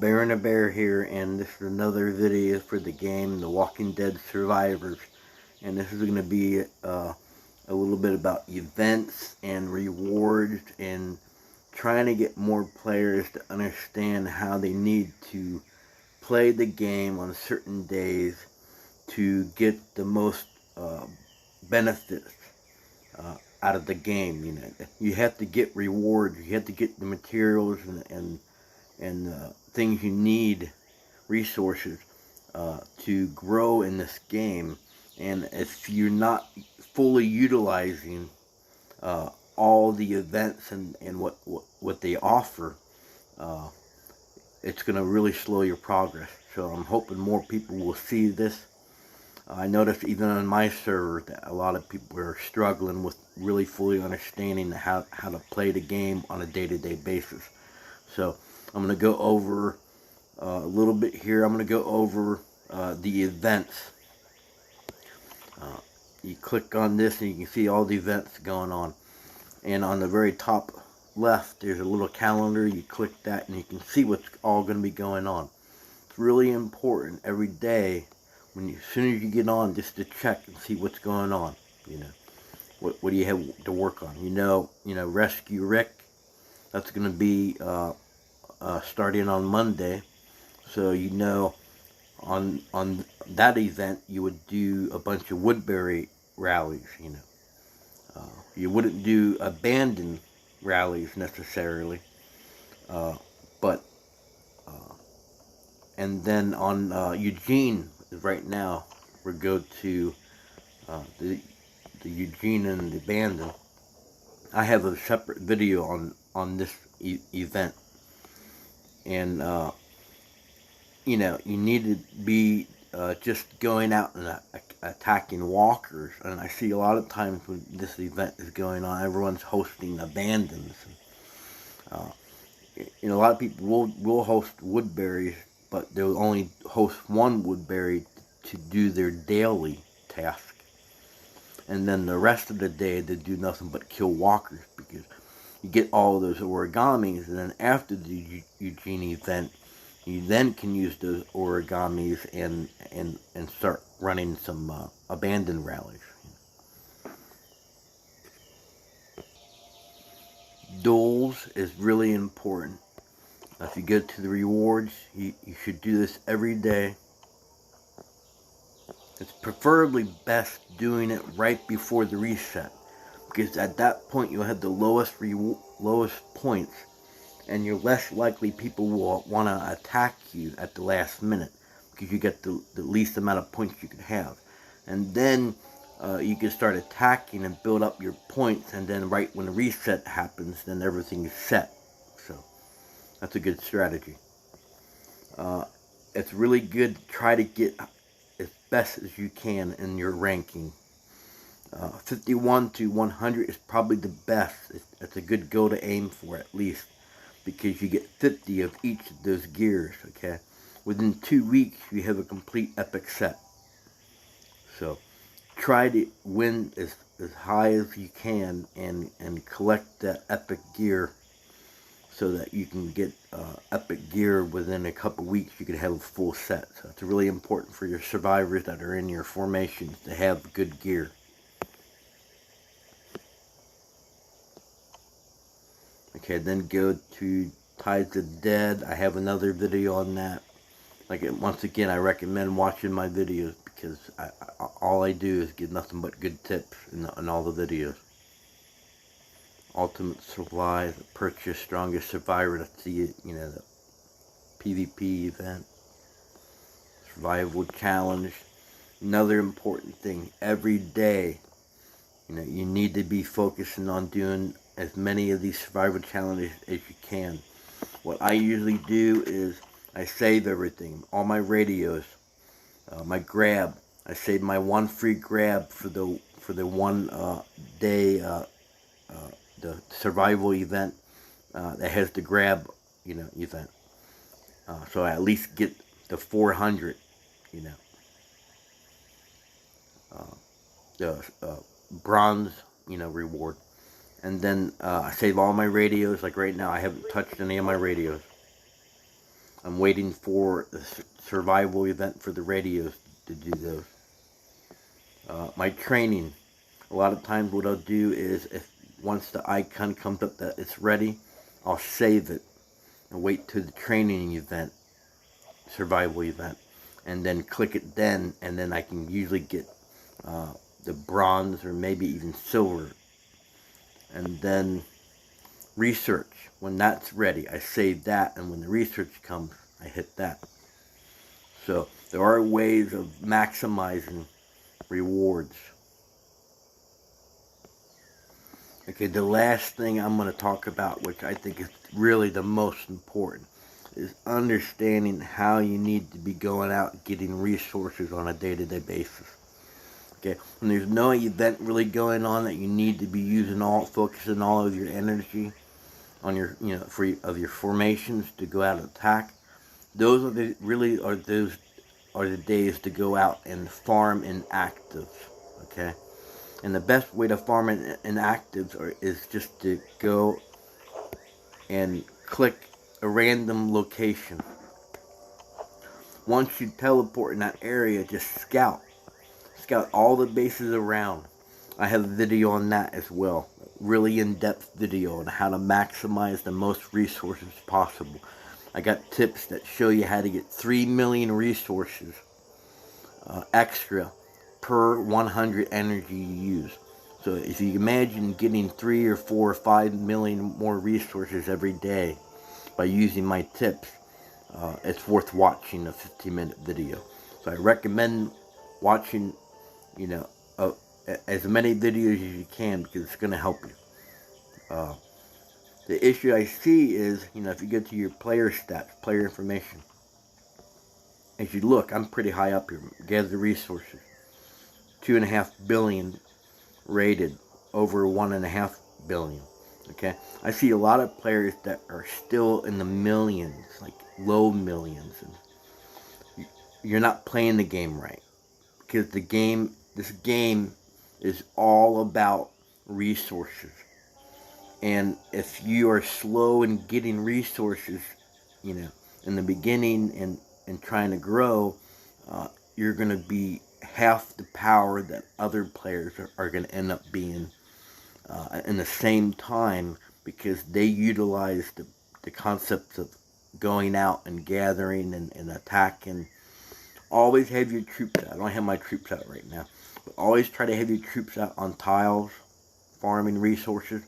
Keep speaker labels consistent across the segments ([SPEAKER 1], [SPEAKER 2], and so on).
[SPEAKER 1] Bear and a Bear here, and this is another video for the game The Walking Dead Survivors. And this is going to be a little bit about events and rewards and trying to get more players to understand how they need to play the game on certain days to get the most benefits out of the game. You know, you have to get rewards, you have to get the materials and things you need, resources to grow in this game. And if you're not fully utilizing all the events and what they offer, it's going to really slow your progress. So I'm hoping more people will see this. I noticed even on my server that a lot of people are struggling with really fully understanding how to play the game on a day-to-day basis. So I'm going to go over a little bit here. I'm going to go over the events. You click on this and you can see all the events going on. And on the very top left, there's a little calendar. You click that and you can see what's all going to be going on. It's really important every day, as soon as you get on, just to check and see what's going on. You know, what do you have to work on? You know, Rescue Rick. That's going to be starting on Monday. So you know, on that event, you would do a bunch of Woodbury rallies. You know, you wouldn't do abandoned rallies necessarily, but and then on Eugene right now, we'll go to the Eugene and the abandoned. I have a separate video on this event, and you know, you need to be just going out and attacking walkers. And I see a lot of times when this event is going on, everyone's hosting abandons. You know, a lot of people will host Woodburies, but they'll only host one Woodbury to do their daily task. And then the rest of the day, they do nothing but kill walkers, because you get all those origamis, and then after the Eugene event, you then can use those origamis and start running some abandoned rallies. Duels is really important. If you go to the rewards, you should do this every day. It's preferably best doing it right before the reset, because at that point you'll have the lowest points, and you're less likely people will want to attack you at the last minute, because you get the least amount of points you could have. And then you can start attacking and build up your points, and then right when the reset happens, then everything is set. So that's a good strategy. It's really good to try to get as best as you can in your ranking. 51 to 100 is probably the best. It's a good goal to aim for, at least, because you get 50 of each of those gears. Okay, within 2 weeks you have a complete epic set. So try to win as high as you can and collect that epic gear, so that you can get epic gear within a couple weeks. You could have a full set. So it's really important for your survivors that are in your formations to have good gear. Okay, then go to Tides of Dead. I have another video on that. Once again, I recommend watching my videos, because all I do is give nothing but good tips in all the videos. Ultimate Supply, purchase Strongest Survivor. That's the, you know, the PvP event. Survival Challenge. Another important thing, every day, you know, you need to be focusing on doing as many of these survival challenges as you can. What I usually do is I save everything, all my radios, my grab. I save my one free grab for the one day the survival event that has the grab, you know, event. So I at least get the 400, you know, the bronze, you know, reward. And then I save all my radios. Like right now, I haven't touched any of my radios. I'm waiting for the survival event for the radios to do those. My training, a lot of times what I'll do is, if once the icon comes up that it's ready, I'll save it and wait to the training event, survival event, and then click it then, and then I can usually get the bronze or maybe even silver. And then research, when that's ready, I save that, and when the research comes, I hit that. So there are ways of maximizing rewards. Okay, the last thing I'm going to talk about, which I think is really the most important, is understanding how you need to be going out getting resources on a day-to-day basis. Okay, when there's no event really going on that you need to be focusing all of your energy on your, of your formations to go out and attack, those are the days to go out and farm in actives. Okay, and the best way to farm in actives is just to go and click a random location. Once you teleport in that area, just scout all the bases around. I have a video on that as well, really in-depth video on how to maximize the most resources possible. I got tips that show you how to get 3 million resources extra per 100 energy you use. So if you imagine getting 3 or 4 or 5 million more resources every day by using my tips, it's worth watching a 15-minute video. So I recommend watching, as many videos as you can, because it's going to help you. The issue I see is, if you go to your player stats, player information, as you look, I'm pretty high up here. Gather resources, 2.5 billion rated, over 1.5 billion. Okay, I see a lot of players that are still in the millions, like low millions, and you're not playing the game right, because this game is all about resources. And if you are slow in getting resources, in the beginning and trying to grow, you're going to be half the power that other players are going to end up being in the same time, because they utilize the concepts of going out and gathering and attacking. Always have your troops out. I don't have my troops out right now, but always try to have your troops out on tiles, farming resources.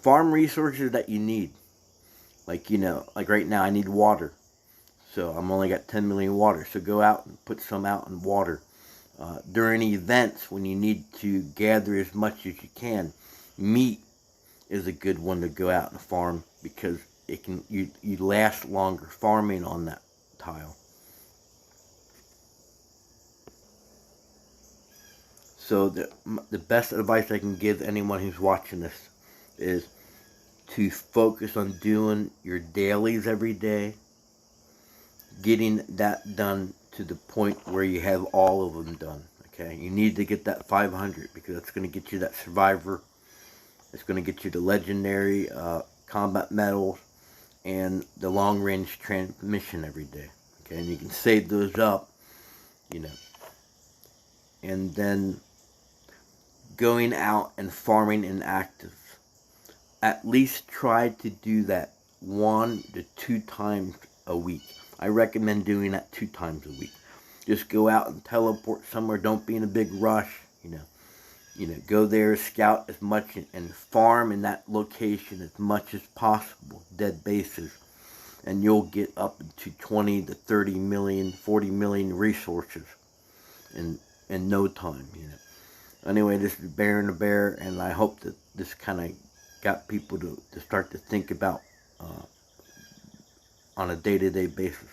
[SPEAKER 1] Farm resources that you need. Like right now I need water. So I'm only got 10 million water. So go out and put some out in water. During events when you need to gather as much as you can, meat is a good one to go out and farm, because you last longer farming on that tile. So the best advice I can give anyone who's watching this is to focus on doing your dailies every day, getting that done to the point where you have all of them done. Okay, you need to get that 500, because that's going to get you that survivor. It's going to get you the legendary combat medals and the long range transmission every day. Okay, and you can save those up, and then going out and farming in active. At least try to do that 1 to 2 times a week. I recommend doing that 2 times a week. Just go out and teleport somewhere. Don't be in a big rush. Go there, scout as much, and farm in that location as much as possible, dead bases, and you'll get up to 20 to 30 million, 40 million resources in no time. Anyway, this is Bear and the Bear, and I hope that this kind of got people to start to think about on a day-to-day basis.